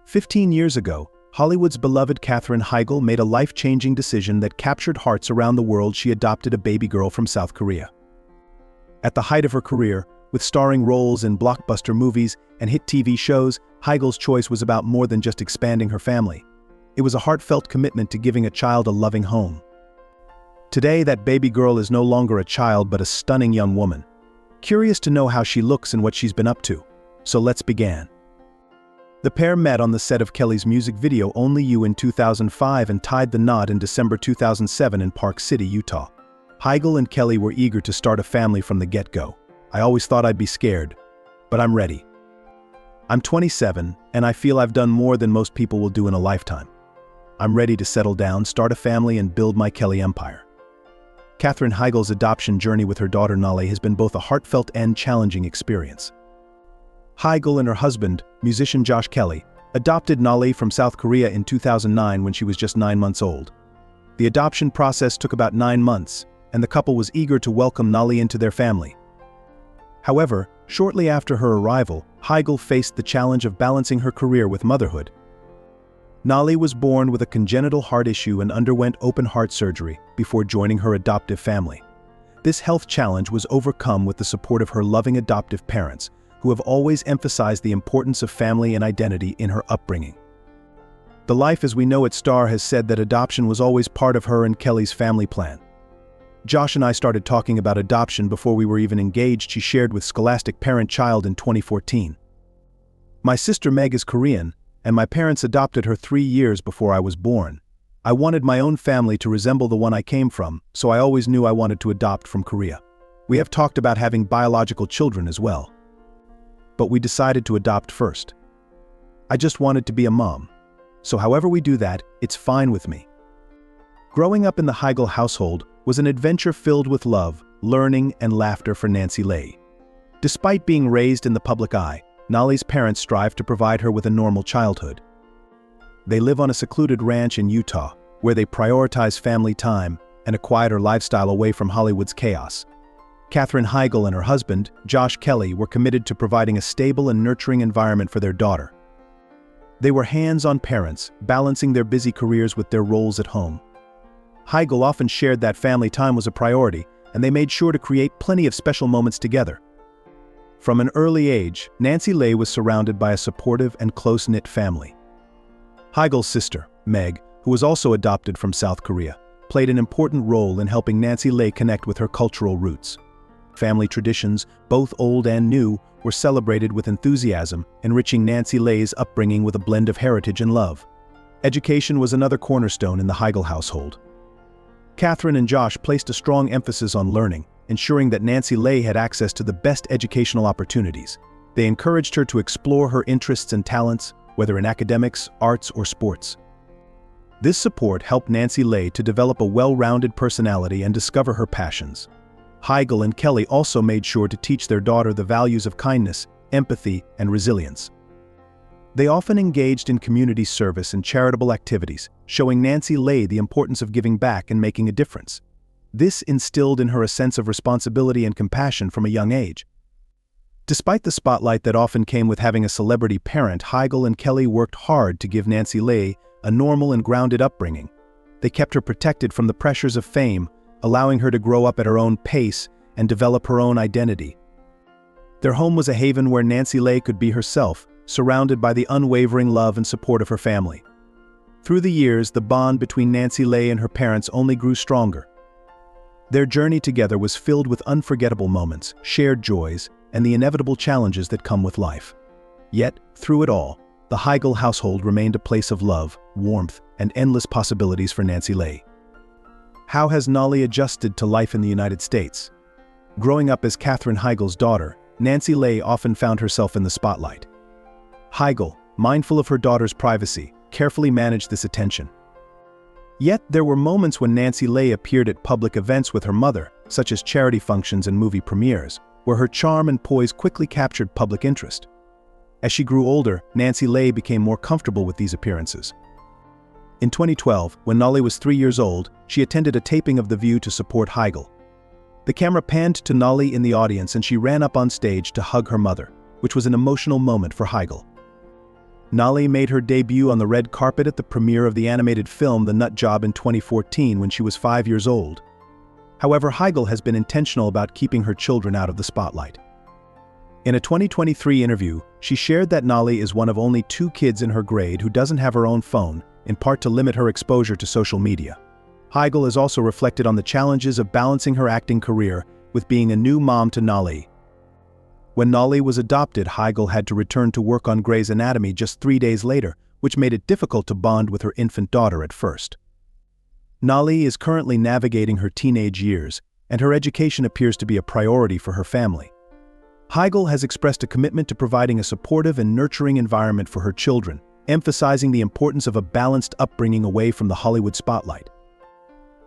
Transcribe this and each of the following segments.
15 years ago, Hollywood's beloved Katherine Heigl made a life-changing decision that captured hearts around the world. She adopted a baby girl from South Korea. At the height of her career, with starring roles in blockbuster movies and hit TV shows, Heigl's choice was about more than just expanding her family. It was a heartfelt commitment to giving a child a loving home. Today, that baby girl is no longer a child but a stunning young woman. Curious to know how she looks and what she's been up to. So let's begin. The pair met on the set of Kelly's music video Only You in 2005 and tied the knot in December 2007 in Park City, Utah. Heigl and Kelly were eager to start a family from the get-go. I always thought I'd be scared, but I'm ready. I'm 27, and I feel I've done more than most people will do in a lifetime. I'm ready to settle down, start a family, and build my Kelly empire. Katherine Heigl's adoption journey with her daughter Naleigh has been both a heartfelt and challenging experience. Heigl and her husband, musician Josh Kelly, adopted Naleigh from South Korea in 2009 when she was just 9 months old. The adoption process took about 9 months, and the couple was eager to welcome Naleigh into their family. However, shortly after her arrival, Heigl faced the challenge of balancing her career with motherhood. Naleigh was born with a congenital heart issue and underwent open-heart surgery before joining her adoptive family. This health challenge was overcome with the support of her loving adoptive parents, who have always emphasized the importance of family and identity in her upbringing. The Life as We Know It star has said that adoption was always part of her and Kelly's family plan. Josh and I started talking about adoption before we were even engaged, she shared with Scholastic Parent-Child in 2014. My sister Meg is Korean, and my parents adopted her 3 years before I was born. I wanted my own family to resemble the one I came from, so I always knew I wanted to adopt from Korea. We have talked about having biological children as well. But we decided to adopt first. I just wanted to be a mom. So however we do that, it's fine with me. Growing up in the Heigl household was an adventure filled with love, learning, and laughter for Nancy Leigh. Despite being raised in the public eye, Naleigh's parents strive to provide her with a normal childhood. They live on a secluded ranch in Utah, where they prioritize family time and a quieter lifestyle away from Hollywood's chaos. Katherine Heigl and her husband, Josh Kelly, were committed to providing a stable and nurturing environment for their daughter. They were hands-on parents, balancing their busy careers with their roles at home. Heigl often shared that family time was a priority, and they made sure to create plenty of special moments together. From an early age, Nancy Leigh was surrounded by a supportive and close-knit family. Heigl's sister, Meg, who was also adopted from South Korea, played an important role in helping Nancy Leigh connect with her cultural roots. Family traditions, both old and new, were celebrated with enthusiasm, enriching Nancy Leigh's upbringing with a blend of heritage and love. Education was another cornerstone in the Heigl household. Katherine and Josh placed a strong emphasis on learning, ensuring that Nancy Leigh had access to the best educational opportunities. They encouraged her to explore her interests and talents, whether in academics, arts, or sports. This support helped Nancy Leigh to develop a well-rounded personality and discover her passions. Heigl and Kelly also made sure to teach their daughter the values of kindness, empathy, and resilience. They often engaged in community service and charitable activities, showing Nancy Leigh the importance of giving back and making a difference. This instilled in her a sense of responsibility and compassion from a young age. Despite the spotlight that often came with having a celebrity parent, Heigl and Kelly worked hard to give Nancy Leigh a normal and grounded upbringing. They kept her protected from the pressures of fame, allowing her to grow up at her own pace and develop her own identity. Their home was a haven where Nancy Leigh could be herself, surrounded by the unwavering love and support of her family. Through the years, the bond between Nancy Leigh and her parents only grew stronger. Their journey together was filled with unforgettable moments, shared joys, and the inevitable challenges that come with life. Yet, through it all, the Heigl household remained a place of love, warmth, and endless possibilities for Nancy Leigh. How has Naleigh adjusted to life in the United States? Growing up as Katherine Heigl's daughter, Nancy Leigh often found herself in the spotlight. Heigl, mindful of her daughter's privacy, carefully managed this attention. Yet there were moments when Nancy Leigh appeared at public events with her mother, such as charity functions and movie premieres, where her charm and poise quickly captured public interest. As she grew older, Nancy Leigh became more comfortable with these appearances. In 2012, when Naleigh was 3 years old, she attended a taping of The View to support Heigl. The camera panned to Naleigh in the audience and she ran up on stage to hug her mother, which was an emotional moment for Heigl. Naleigh made her debut on the red carpet at the premiere of the animated film The Nut Job in 2014 when she was 5 years old. However, Heigl has been intentional about keeping her children out of the spotlight. In a 2023 interview, she shared that Naleigh is one of only 2 kids in her grade who doesn't have her own phone, in part to limit her exposure to social media. Heigl has also reflected on the challenges of balancing her acting career with being a new mom to Naleigh. When Naleigh was adopted, Heigl had to return to work on Grey's Anatomy just 3 days later, which made it difficult to bond with her infant daughter at first. Naleigh is currently navigating her teenage years, and her education appears to be a priority for her family. Heigl has expressed a commitment to providing a supportive and nurturing environment for her children, emphasizing the importance of a balanced upbringing away from the Hollywood spotlight.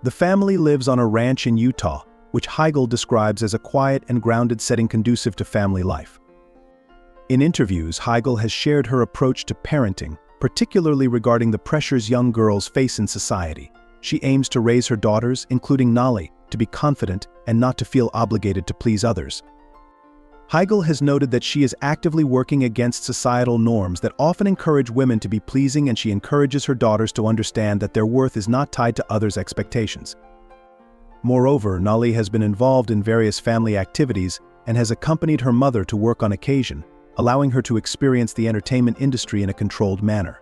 The family lives on a ranch in Utah, which Heigl describes as a quiet and grounded setting conducive to family life. In interviews, Heigl has shared her approach to parenting, particularly regarding the pressures young girls face in society. She aims to raise her daughters, including Naleigh, to be confident and not to feel obligated to please others. Heigl has noted that she is actively working against societal norms that often encourage women to be pleasing, and she encourages her daughters to understand that their worth is not tied to others' expectations. Moreover, Naleigh has been involved in various family activities and has accompanied her mother to work on occasion, allowing her to experience the entertainment industry in a controlled manner.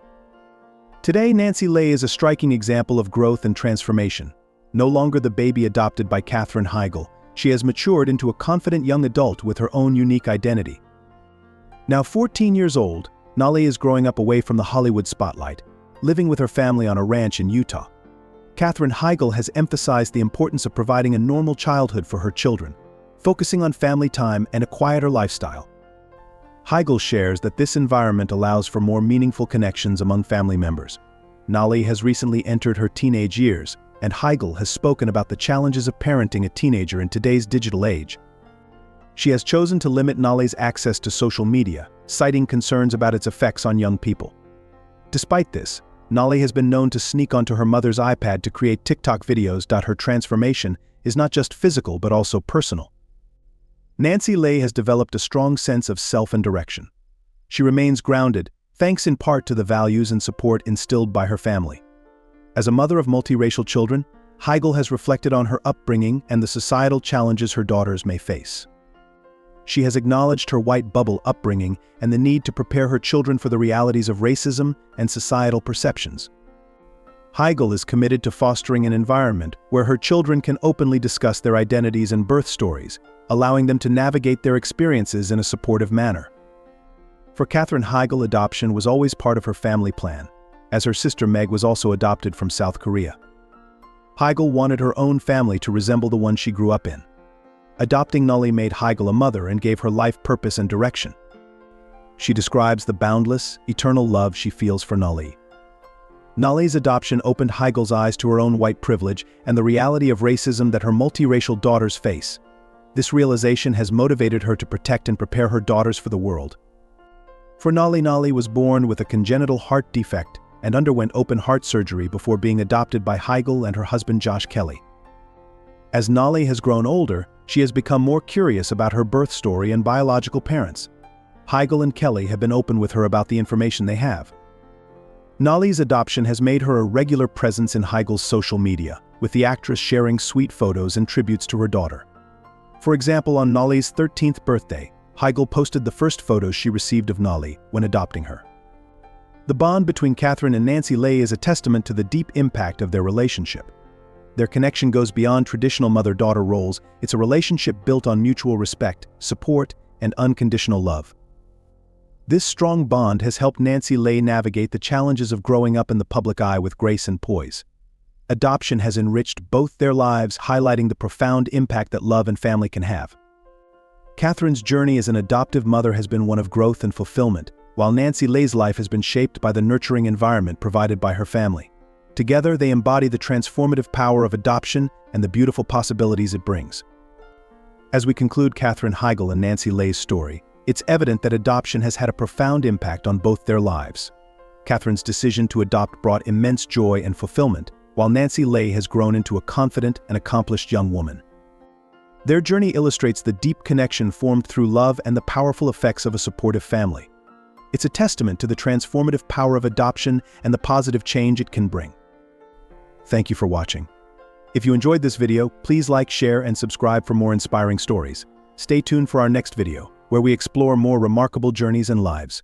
Today, Nancy Leigh is a striking example of growth and transformation. No longer the baby adopted by Katherine Heigl, she has matured into a confident young adult with her own unique identity. Now 14 years old, Naleigh is growing up away from the Hollywood spotlight, living with her family on a ranch in Utah. Katherine Heigl has emphasized the importance of providing a normal childhood for her children, focusing on family time and a quieter lifestyle. Heigl shares that this environment allows for more meaningful connections among family members. Naleigh has recently entered her teenage years, and Heigl has spoken about the challenges of parenting a teenager in today's digital age. She has chosen to limit Naleigh's access to social media, citing concerns about its effects on young people. Despite this, Naleigh has been known to sneak onto her mother's iPad to create TikTok videos. Her transformation is not just physical but also personal. Nancy Leigh has developed a strong sense of self and direction. She remains grounded, thanks in part to the values and support instilled by her family. As a mother of multiracial children, Heigl has reflected on her upbringing and the societal challenges her daughters may face. She has acknowledged her white bubble upbringing and the need to prepare her children for the realities of racism and societal perceptions. Heigl is committed to fostering an environment where her children can openly discuss their identities and birth stories, allowing them to navigate their experiences in a supportive manner. For Katherine Heigl, adoption was always part of her family plan, as her sister Meg was also adopted from South Korea. Heigl wanted her own family to resemble the one she grew up in. Adopting Naleigh made Heigl a mother and gave her life purpose and direction. She describes the boundless, eternal love she feels for Naleigh. Naleigh's adoption opened Heigl's eyes to her own white privilege and the reality of racism that her multiracial daughters face. This realization has motivated her to protect and prepare her daughters for the world. For Naleigh, Naleigh was born with a congenital heart defect and underwent open heart surgery before being adopted by Heigl and her husband Josh Kelly. As Naleigh has grown older, she has become more curious about her birth story and biological parents. Heigl and Kelly have been open with her about the information they have. Naleigh's adoption has made her a regular presence in Heigl's social media, with the actress sharing sweet photos and tributes to her daughter. For example, on Naleigh's 13th birthday, Heigl posted the first photos she received of Naleigh when adopting her. The bond between Katherine and Nancy Leigh is a testament to the deep impact of their relationship. Their connection goes beyond traditional mother-daughter roles. It's a relationship built on mutual respect, support, and unconditional love. This strong bond has helped Nancy Leigh navigate the challenges of growing up in the public eye with grace and poise. Adoption has enriched both their lives, highlighting the profound impact that love and family can have. Katherine's journey as an adoptive mother has been one of growth and fulfillment, while Nancy Leigh's life has been shaped by the nurturing environment provided by her family. Together, they embody the transformative power of adoption and the beautiful possibilities it brings. As we conclude Katherine Heigl and Nancy Leigh's story, it's evident that adoption has had a profound impact on both their lives. Katherine's decision to adopt brought immense joy and fulfillment, while Nancy Leigh has grown into a confident and accomplished young woman. Their journey illustrates the deep connection formed through love and the powerful effects of a supportive family. It's a testament to the transformative power of adoption and the positive change it can bring. Thank you for watching. If you enjoyed this video, please like, share, and subscribe for more inspiring stories. Stay tuned for our next video, where we explore more remarkable journeys and lives.